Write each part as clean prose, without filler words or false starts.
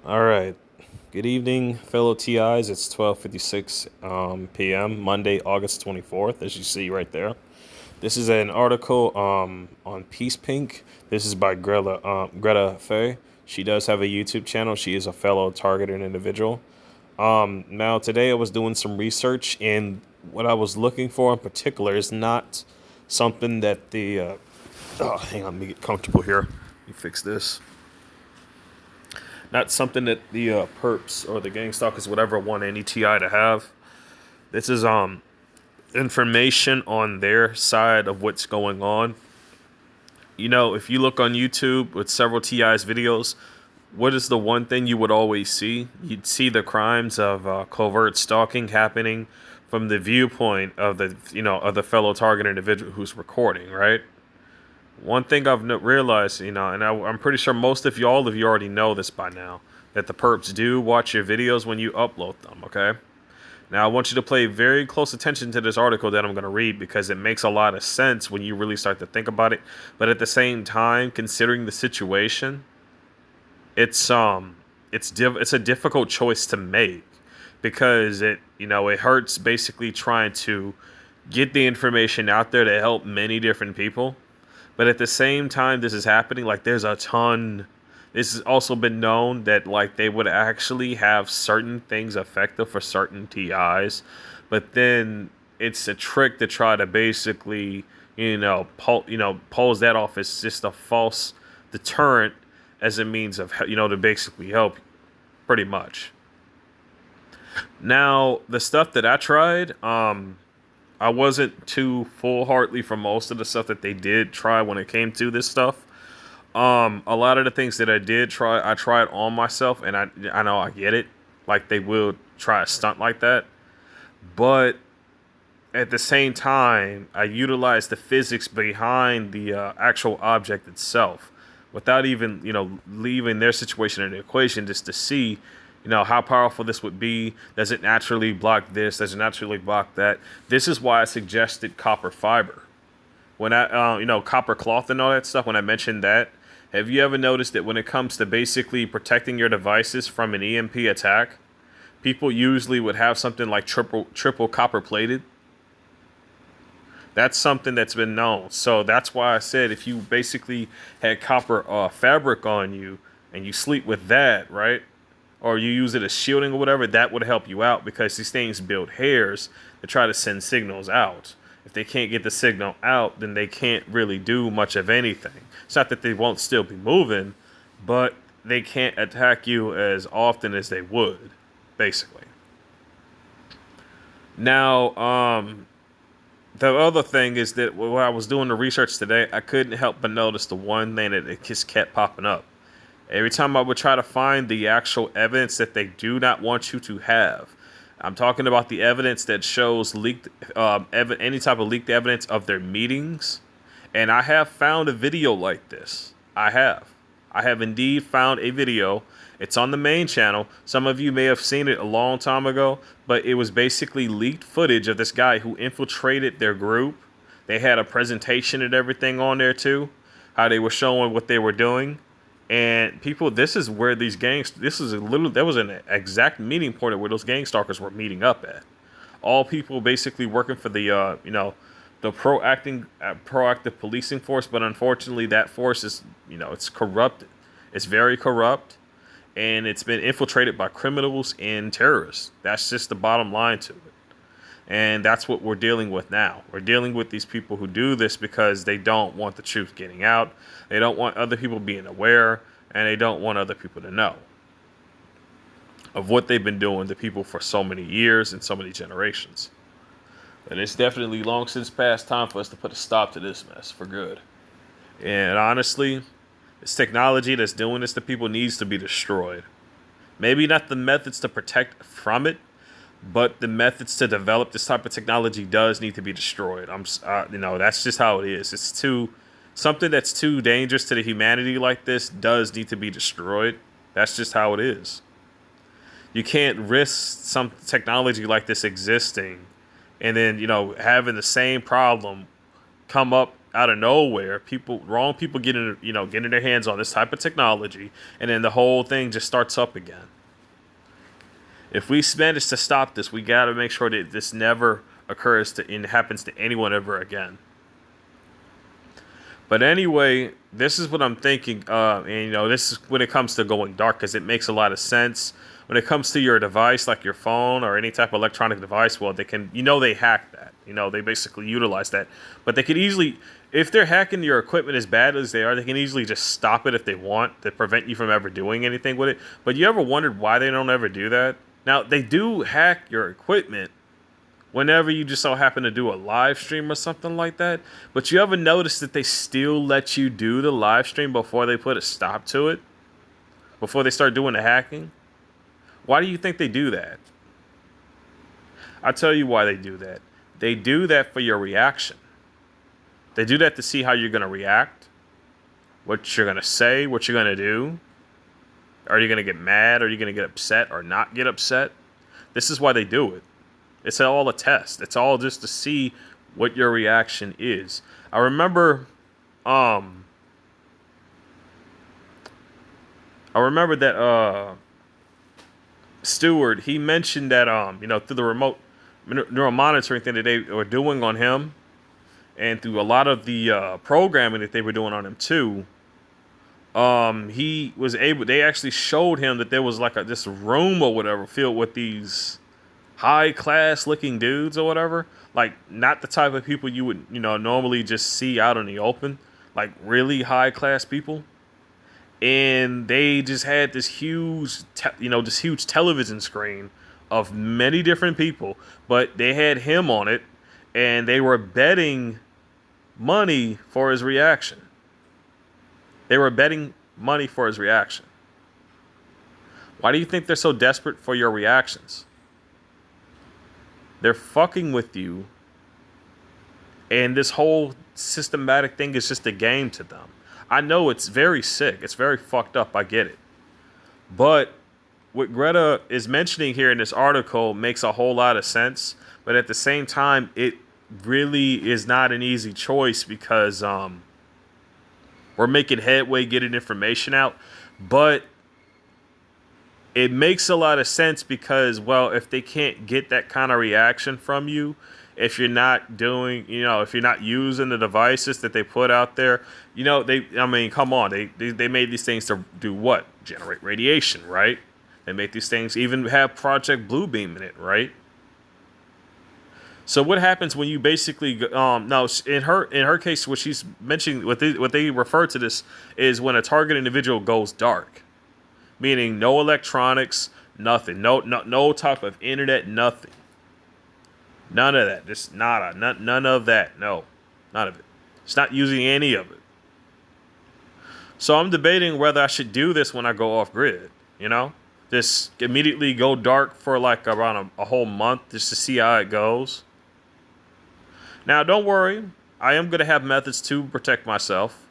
All right. Good evening, fellow TIs. It's 12:56 p.m. Monday, August 24th, as you see right there. This is an article on Peace Pink. This is by Greta Fay. She does have a YouTube channel. She is a fellow targeted individual. Now, today I was doing some research, and what I was looking for in particular is not something that hang on, let me get comfortable here. Let me fix this. Not something that the perps or the gang stalkers would ever want any TI to have. This is information on their side of what's going on. You know, if you look on YouTube with several TI's videos, what is the one thing you would always see? You'd see the crimes of covert stalking happening from the viewpoint of the fellow target individual who's recording, right? One thing I've realized, and I'm pretty sure all of you already know this by now, that the perps do watch your videos when you upload them, okay? Now, I want you to pay very close attention to this article that I'm going to read because it makes a lot of sense when you really start to think about it. But at the same time, considering the situation, it's a difficult choice to make because it hurts basically trying to get the information out there to help many different people. But at the same time this is happening, like there's a ton. This has also been known that like they would actually have certain things effective for certain TIs, but then it's a trick to try to basically pose that off as just a false deterrent as a means of to basically help you, pretty much. Now the stuff that I tried, I wasn't too full heartedly for most of the stuff that they did try when it came to this stuff. A lot of the things that I did try, I tried on myself, and I know I get it. Like they will try a stunt like that, but at the same time, I utilized the physics behind the actual object itself, without even leaving their situation in the equation, just to see how powerful this would be. Does it naturally block this? Does it naturally block that? This is why I suggested copper fiber. When copper cloth and all that stuff, when I mentioned that, have you ever noticed that when it comes to basically protecting your devices from an EMP attack, people usually would have something like triple copper plated? That's something that's been known. So that's why I said if you basically had copper fabric on you and you sleep with that, right? Or you use it as shielding or whatever, that would help you out because these things build hairs to try to send signals out. If they can't get the signal out, then they can't really do much of anything. It's not that they won't still be moving, but they can't attack you as often as they would, basically. Now, the other thing is that when I was doing the research today, I couldn't help but notice the one thing that it just kept popping up. Every time I would try to find the actual evidence that they do not want you to have. I'm talking about the evidence that shows leaked, any type of leaked evidence of their meetings. And I have found a video like this. I have. I have indeed found a video. It's on the main channel. Some of you may have seen it a long time ago, but it was basically leaked footage of this guy who infiltrated their group. They had a presentation and everything on there too, how they were showing what they were doing. And people, this is where these gangs, this is a little, there was an exact meeting point where those gang stalkers were meeting up at. All people basically working for the proactive policing force, but unfortunately that force is, it's corrupted. It's very corrupt, and it's been infiltrated by criminals and terrorists. That's just the bottom line to it. And that's what we're dealing with now. We're dealing with these people who do this because they don't want the truth getting out. They don't want other people being aware, and they don't want other people to know of what they've been doing to people for so many years and so many generations. And it's definitely long since past time for us to put a stop to this mess for good. And honestly, this technology that's doing this to people needs to be destroyed. Maybe not the methods to protect from it, but the methods to develop this type of technology does need to be destroyed. That's just how it is. It's too something that's too dangerous to the humanity like this does need to be destroyed. That's just how it is. You can't risk some technology like this existing and then having the same problem come up out of nowhere, wrong people getting their hands on this type of technology, and then the whole thing just starts up again. If we manage to stop this, we got to make sure that this never occurs to and happens to anyone ever again. But anyway, this is what I'm thinking. And this is when it comes to going dark, because it makes a lot of sense. When it comes to your device, like your phone or any type of electronic device, well, they can, they hack that. They basically utilize that. But they could easily, if they're hacking your equipment as bad as they are, they can easily just stop it if they want to prevent you from ever doing anything with it. But you ever wondered why they don't ever do that? Now, they do hack your equipment whenever you just so happen to do a live stream or something like that. But you ever notice that they still let you do the live stream before they put a stop to it? Before they start doing the hacking? Why do you think they do that? I'll tell you why they do that. They do that for your reaction. They do that to see how you're going to react, what you're going to say, what you're going to do. Are you going to get mad? Are you going to get upset or not get upset? This is why they do it. It's all a test. It's all just to see what your reaction is. I remember that Stewart, he mentioned that through the remote neural monitoring thing that they were doing on him, and through a lot of the programming that they were doing on him too, they actually showed him that there was like this room or whatever filled with these high class looking dudes or whatever, like not the type of people you would normally just see out in the open, like really high class people. And they just had this huge television screen of many different people, but they had him on it, and they were betting money for his reaction. They were betting money for his reaction. Why do you think they're so desperate for your reactions? They're fucking with you, and this whole systematic thing is just a game to them. I know it's very sick. It's very fucked up. I get it. But what Greta is mentioning here in this article makes a whole lot of sense. But at the same time, it really is not an easy choice, because we're making headway getting information out. But it makes a lot of sense because, well, if they can't get that kind of reaction from you, if you're not doing, if you're not using the devices that they put out there, come on, they made these things to do what? Generate radiation, right? They make these things, even have Project Bluebeam in it, right? So what happens when you basically, no, in her case, what she's mentioning, what they refer to this is when a target individual goes dark, meaning no electronics, nothing, no type of internet, nothing. None of that. Just nada. None of that. No. None of it. It's not using any of it. So I'm debating whether I should do this when I go off grid. Just immediately go dark for like around a whole month just to see how it goes. Now, don't worry. I am going to have methods to protect myself.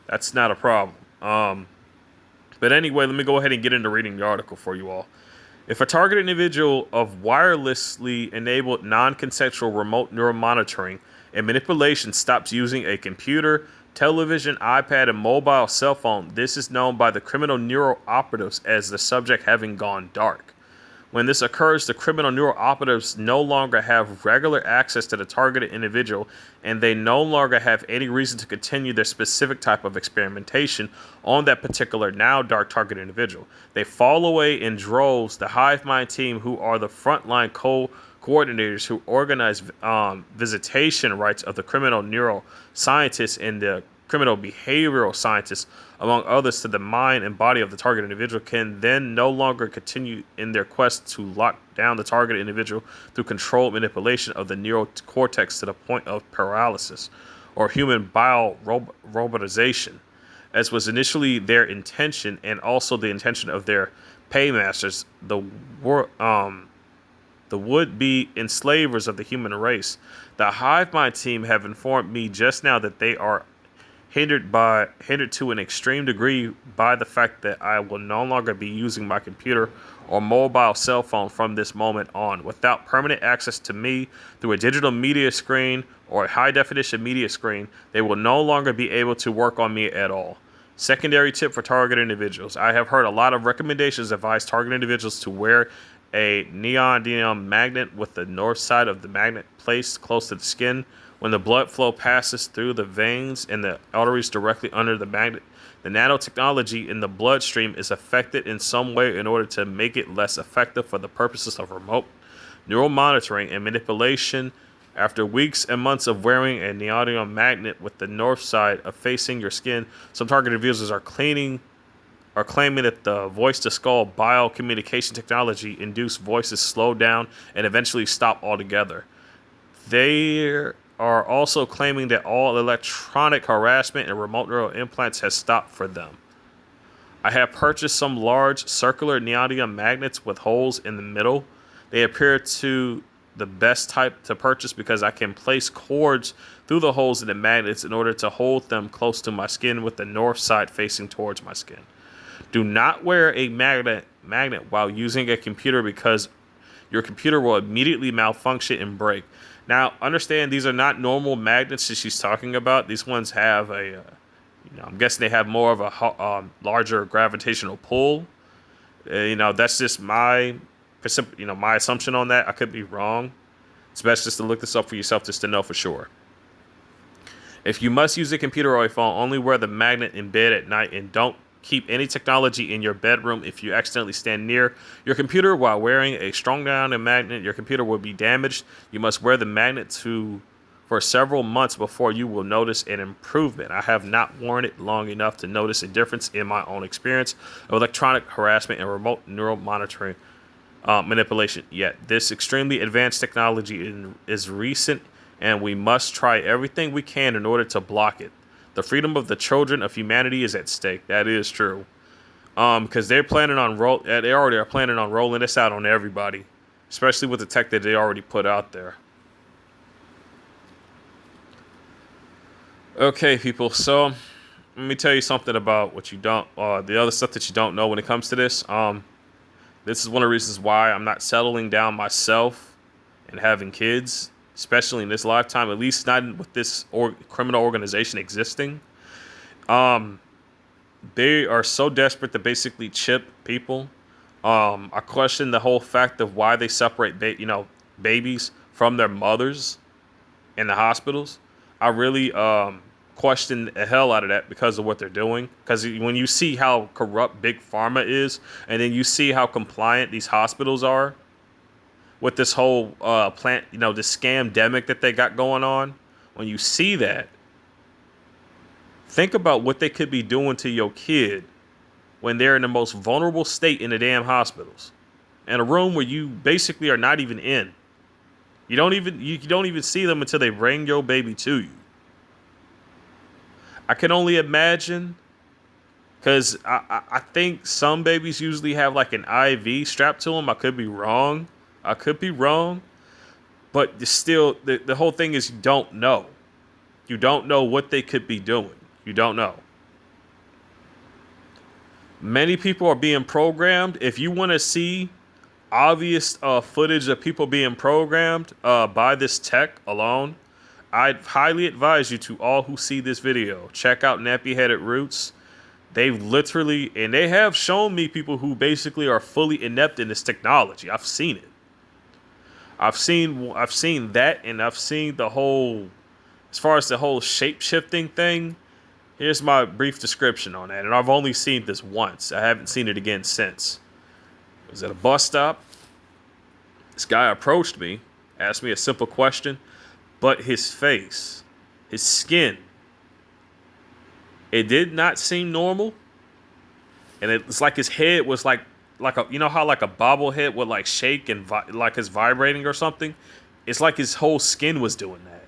That's not a problem. But anyway, let me go ahead and get into reading the article for you all. If a target individual of wirelessly enabled non-consensual remote neural monitoring and manipulation stops using a computer, television, iPad, and mobile cell phone, this is known by the criminal neural operatives as the subject having gone dark. When this occurs, the criminal neural operatives no longer have regular access to the targeted individual, and they no longer have any reason to continue their specific type of experimentation on that particular now dark target individual. They fall away in droves. The Hive Mind team, who are the frontline coordinators who organize visitation rights of the criminal neural scientists and the criminal behavioral scientists, among others, to the mind and body of the target individual, can then no longer continue in their quest to lock down the target individual through controlled manipulation of the neural cortex to the point of paralysis or human bile robotization, as was initially their intention and also the intention of their paymasters, the would-be enslavers of the human race. The Hive Mind team have informed me just now that they are hindered to an extreme degree by the fact that I will no longer be using my computer or mobile cell phone from this moment on. Without permanent access to me through a digital media screen or a high definition media screen, they will no longer be able to work on me at all. Secondary tip for target individuals. I have heard a lot of recommendations advise target individuals to wear a neodymium magnet with the north side of the magnet placed close to the skin. When the blood flow passes through the veins and the arteries directly under the magnet, the nanotechnology in the bloodstream is affected in some way in order to make it less effective for the purposes of remote neural monitoring and manipulation. After weeks and months of wearing a neodymium magnet with the north side of facing your skin, some targeted users are claiming that the voice-to-skull biocommunication technology induced voices slow down and eventually stop altogether. They are also claiming that all electronic harassment and remote neural implants has stopped for them. I have purchased some large circular neodymium magnets with holes in the middle. They appear to the best type to purchase because I can place cords through the holes in the magnets in order to hold them close to my skin with the north side facing towards my skin. Do not wear a magnet while using a computer because your computer will immediately malfunction and break. Now, understand these are not normal magnets that she's talking about. These ones have I'm guessing they have more of a larger gravitational pull. That's just my assumption on that. I could be wrong. It's best just to look this up for yourself just to know for sure. If you must use a computer or a phone, only wear the magnet in bed at night and don't keep any technology in your bedroom. If you accidentally stand near your computer while wearing a strong neodymium magnet, your computer will be damaged. You must wear the magnet for several months before you will notice an improvement. I have not worn it long enough to notice a difference in my own experience of electronic harassment and remote neural monitoring manipulation yet. This extremely advanced technology is recent, and we must try everything we can in order to block it. The freedom of the children of humanity is at stake. That is true. Because they already are planning on rolling this out on everybody, especially with the tech that they already put out there. Okay, people. So let me tell you something about what you don't, the other stuff that you don't know when it comes to this. This is one of the reasons why I'm not settling down myself and having kids, especially in this lifetime, at least not with this criminal organization existing. They are so desperate to basically chip people. I question the whole fact of why they separate, babies from their mothers in the hospitals. I really question the hell out of that because of what they're doing. Because when you see how corrupt Big Pharma is, and then you see how compliant these hospitals are with this whole plant, this scamdemic that they got going on, when you see that, think about what they could be doing to your kid when they're in the most vulnerable state in the damn hospitals, in a room where you basically are not even in. You don't even see them until they bring your baby to you. I can only imagine, because I think some babies usually have like an IV strapped to them. I could be wrong. But still, the whole thing is you don't know. You don't know what they could be doing. You don't know. Many people are being programmed. If you want to see obvious footage of people being programmed by this tech alone, I'd highly advise you to all who see this video, check out Nappy Headed Roots. They have shown me people who basically are fully inept in this technology. I've seen it. I've seen that, and I've seen the whole, as far as the whole shape-shifting thing. Here's my brief description on that, and I've only seen this once. I haven't seen it again since. I was at a bus stop. This guy approached me, asked me a simple question, but his face, his skin, it did not seem normal. And it's like his head was like a, how like a bobblehead would like shake and like it's vibrating or something. It's like his whole skin was doing that.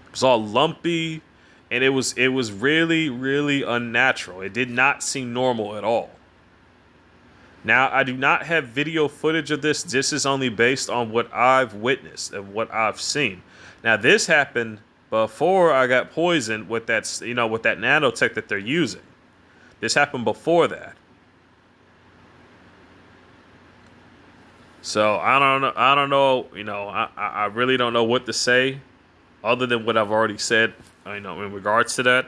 It was all lumpy, and it was really, really unnatural. It did not seem normal at all. Now, I do not have video footage of this. This is only based on what I've witnessed and what I've seen. Now, this happened before I got poisoned with that, with that nanotech that they're using. This happened before that. So I don't know. I don't know. I really don't know what to say other than what I've already said. In regards to that,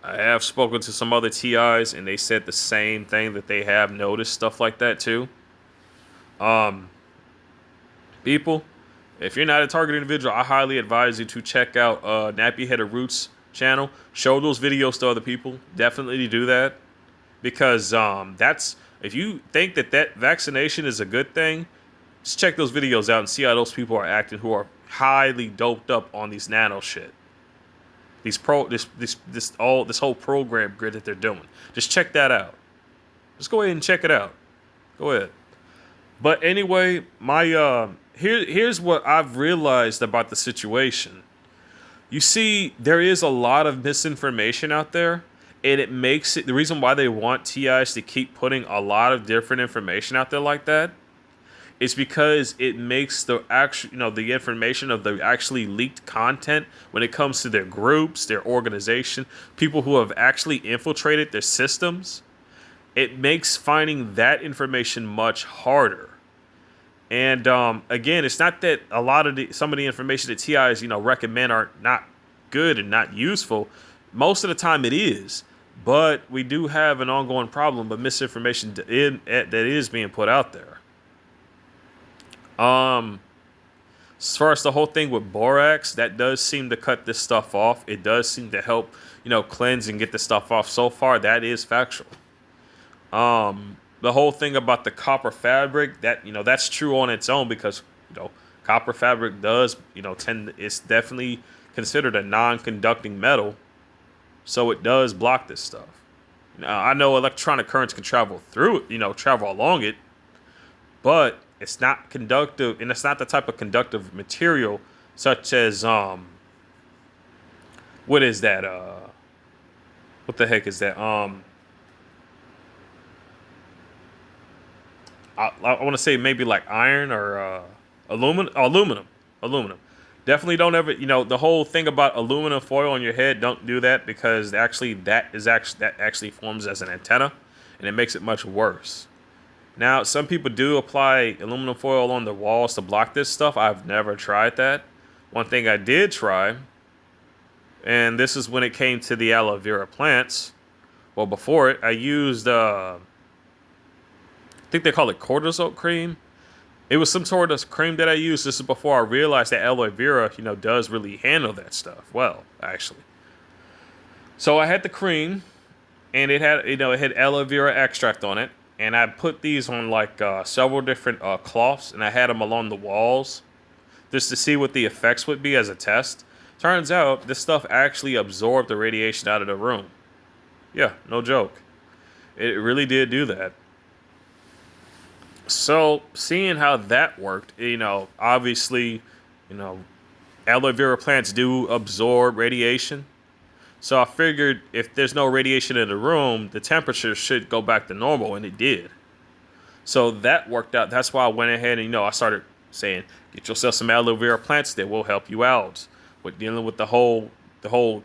I have spoken to some other TIs and they said the same thing, that they have noticed stuff like that too. Um, People, if you're not a target individual, I highly advise you to check out Nappy Headed Roots channel. Show those videos to other people. Definitely do that, because that's, if you think that vaccination is a good thing, just check those videos out and see how those people are acting who are highly doped up on these nano shit. This whole program grid that they're doing. Just check that out. Just go ahead and check it out. Go ahead. But anyway, here's what I've realized about the situation. You see, there is a lot of misinformation out there, and it makes it, the reason why they want TIs to keep putting a lot of different information out there like that is because it makes the actual, the information of the actually leaked content when it comes to their groups, their organization, people who have actually infiltrated their systems. It makes finding that information much harder. And again, it's not that some of the information that TIs recommend are not good and not useful. Most of the time it is, but we do have an ongoing problem of misinformation that is being put out there. As far as the whole thing with borax, that does seem to cut this stuff off. It does seem to help, cleanse and get the stuff off. So far, that is factual. The whole thing about the copper fabric, that's true on its own, because copper fabric does it's definitely considered a non-conducting metal, so it does block this stuff. Now, I know electronic currents can travel through it, travel along it, but it's not conductive, and it's not the type of conductive material such as what is that? What the heck is that? I want to say maybe like iron or aluminum. Definitely don't ever, the whole thing about aluminum foil on your head, don't do that, because that actually forms as an antenna, and it makes it much worse. Now, some people do apply aluminum foil on the walls to block this stuff. I've never tried that. One thing I did try, and this is when it came to the aloe vera plants. Well, before it, I used I think they call it cortisone cream. It was some sort of cream that I used. This is before I realized that aloe vera, does really handle that stuff well, actually. So I had the cream, and it had aloe vera extract on it, and I put these on like several different cloths, and I had them along the walls just to see what the effects would be as a test. Turns out this stuff actually absorbed the radiation out of the room. Yeah, no joke. It really did do that. So, seeing how that worked, obviously, aloe vera plants do absorb radiation. So I figured if there's no radiation in the room, the temperature should go back to normal, and it did. So that worked out. That's why I went ahead and, I started saying, get yourself some aloe vera plants that will help you out with dealing with the whole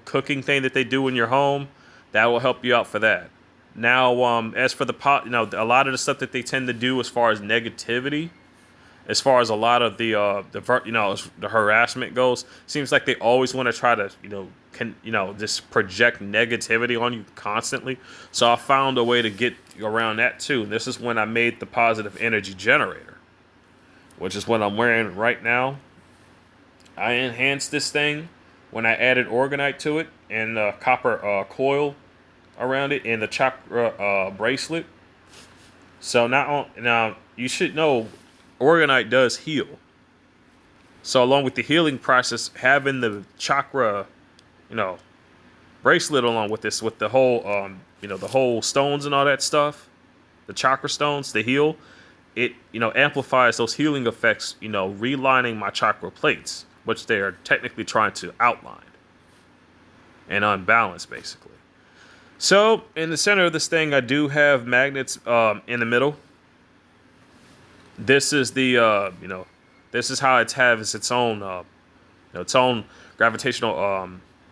cooking thing that they do in your home. That will help you out for that. Now, as for the pot, a lot of the stuff that they tend to do as far as negativity, as far as a lot of the harassment goes, seems like they always want to try to, just project negativity on you constantly. So I found a way to get around that too. And this is when I made the positive energy generator, which is what I'm wearing right now. I enhanced this thing when I added orgonite to it and copper coil around it and the chakra bracelet. So now you should know orgonite does heal. So along with the healing process, having the chakra, bracelet along with this, with the whole, the whole stones and all that stuff, the chakra stones to heal, it, amplifies those healing effects, relining my chakra plates, which they are technically trying to outline and unbalance, basically. So in the center of this thing, I do have magnets in the middle. This is the, this is how it has its own gravitational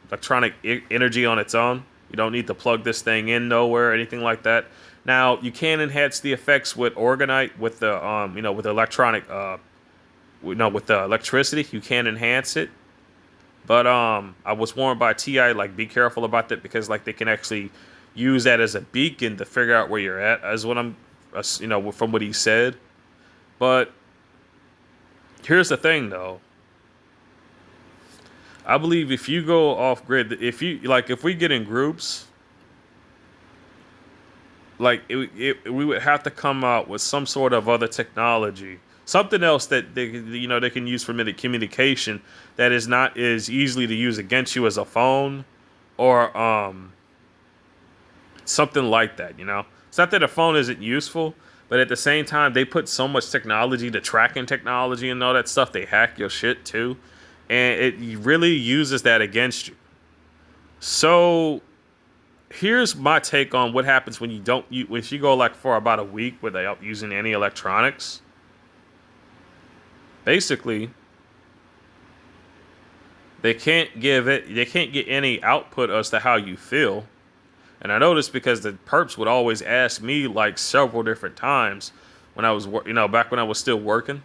electronic energy on its own. You don't need to plug this thing in nowhere or anything like that. Now you can enhance the effects with orgonite with the with the electronic with the electricity. You can enhance it, but I was warned by TI like be careful about that because like they can actually use that as a beacon to figure out where you're at. As what I'm from what he said. But here's the thing though. I believe if you go off grid, if we get in groups, like we would have to come out with some sort of other technology, something else that they can use for communication that is not as easily to use against you as a phone or something like that. It's not that a phone isn't useful, but at the same time they put so much technology, the tracking technology and all that stuff. They hack your shit too, and it really uses that against you. So here's my take on what happens when if you go like for about a week without using any electronics. Basically, they can't get any output as to how you feel. And I noticed because the perps would always ask me like several different times when I was back when I was still working.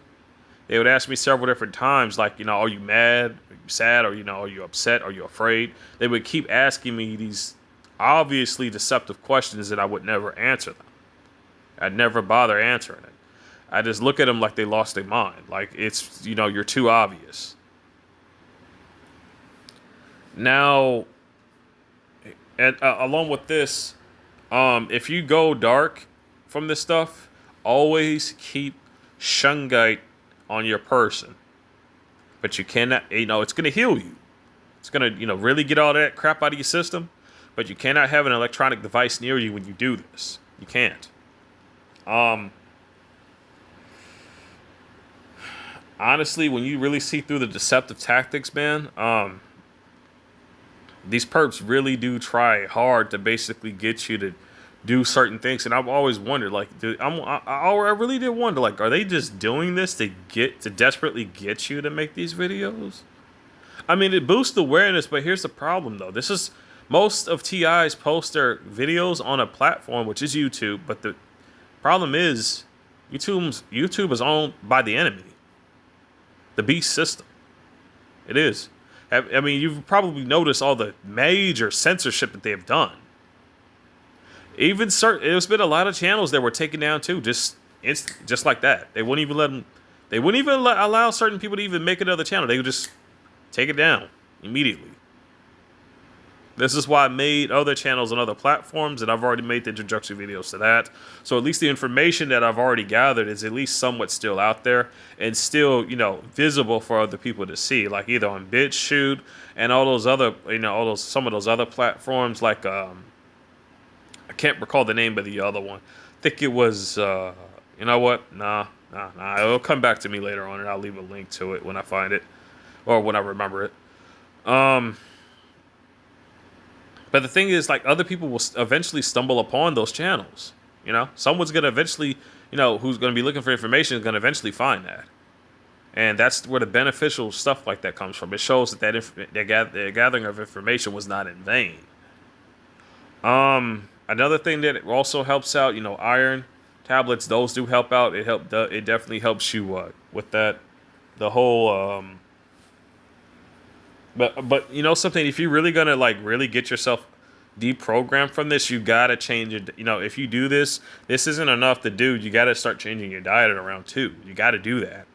They would ask me several different times, like, are you mad? Are you sad? Or, are you upset? Are you afraid? They would keep asking me these obviously deceptive questions that I would never answer them. I'd never bother answering it. I just look at them like they lost their mind. Like, it's, you're too obvious. Now, and along with this, if you go dark from this stuff, always keep shungite on your person. But you cannot, it's going to heal you. It's going to, really get all that crap out of your system. But you cannot have an electronic device near you when you do this. You can't. Honestly, when you really see through the deceptive tactics, man, these perps really do try hard to basically get you to do certain things. And I've always wondered, like, I really did wonder, like, are they just doing this to desperately get you to make these videos? I mean, it boosts awareness, but here's the problem, though. Most of TI's post their videos on a platform, which is YouTube, but the problem is YouTube is owned by the enemy, the beast system. It is. I mean, you've probably noticed all the major censorship that they have done. Even there's been a lot of channels that were taken down too, just like that. They wouldn't even let them. They wouldn't even allow certain people to even make another channel. They would just take it down immediately. This is why I made other channels on other platforms, and I've already made the introductory videos to that. So at least the information that I've already gathered is at least somewhat still out there and still, visible for other people to see, like either on BitChute and all those other, some of those other platforms, like I can't recall the name of the other one. I think it was, you know what? Nah. It'll come back to me later on, and I'll leave a link to it when I find it or when I remember it. But the thing is, like, other people will eventually stumble upon those channels. Someone's going to eventually, who's going to be looking for information is going to eventually find that. And that's where the beneficial stuff like that comes from. It shows that the gathering of information was not in vain. Another thing that also helps out, iron tablets, those do help out. It definitely helps you with that. The whole But something, if you're really gonna like really get yourself deprogrammed from this, you gotta change it. If you do this isn't enough to do. You gotta start changing your diet around too. You gotta do that.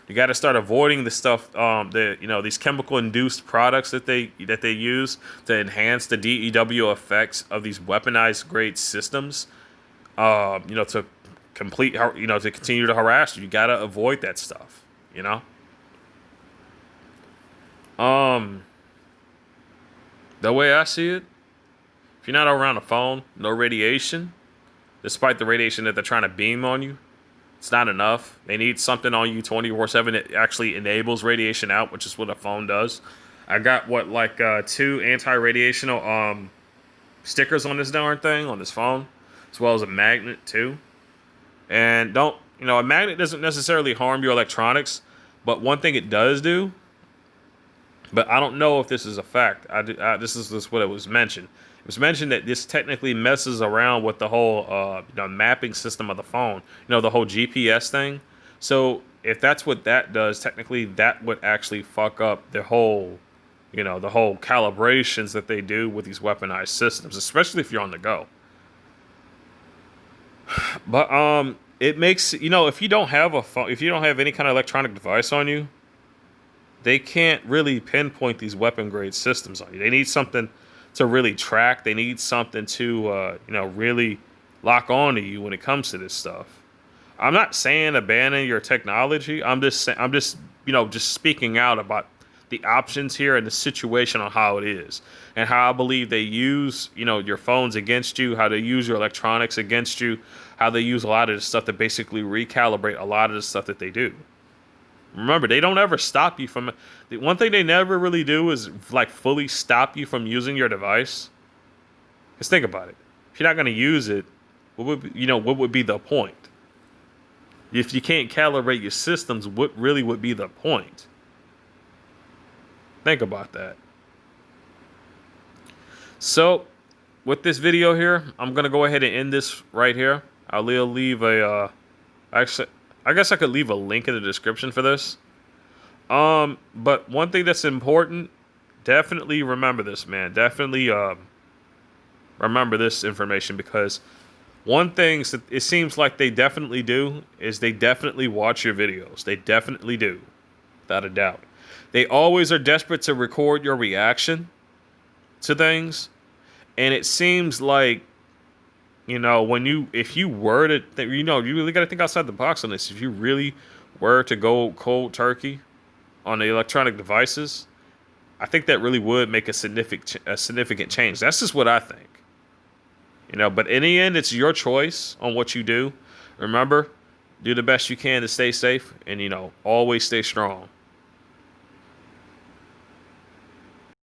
You gotta start avoiding the stuff, these chemical induced products that they use to enhance the DEW effects of these weaponized grade systems. To continue to harass you. You gotta avoid that stuff. The way I see it, if you're not around a phone, no radiation, despite the radiation that they're trying to beam on you, it's not enough. They need something on you 24/7 that actually enables radiation out, which is what a phone does. I got 2 anti-radiational stickers on this darn thing, on this phone, as well as a magnet too. And a magnet doesn't necessarily harm your electronics, but one thing it does do but I don't know if this is a fact. This is just what it was mentioned. It was mentioned that this technically messes around with the whole mapping system of the phone. The whole GPS thing. So if that's what that does, technically that would actually fuck up the whole calibrations that they do with these weaponized systems, especially if you're on the go. But it makes if you don't have a phone, if you don't have any kind of electronic device on you, they can't really pinpoint these weapon grade systems on you. They need something to really track. They need something to really lock on to you when it comes to this stuff. I'm not saying abandon your technology. I'm just just speaking out about the options here and the situation on how it is and how I believe they use your phones against you, how they use your electronics against you, how they use a lot of the stuff to basically recalibrate a lot of the stuff that they do. Remember, they don't ever stop you from. The one thing they never really do is like fully stop you from using your device. Just think about it. If you're not going to use it, what would be the point? If you can't calibrate your systems, what really would be the point? Think about that. So, with this video here, I'm gonna go ahead and end this right here. I'll leave a. Actually, I guess I could leave a link in the description for this. But one thing that's important, definitely remember this, man. Definitely remember this information, because one thing that it seems like they definitely do is they definitely watch your videos. They definitely do, without a doubt. They always are desperate to record your reaction to things, and it seems like if you were to you really got to think outside the box on this. If you really were to go cold turkey on the electronic devices, I think that really would make a significant change. That's just what I think. But in the end, it's your choice on what you do. Remember, do the best you can to stay safe, and always stay strong.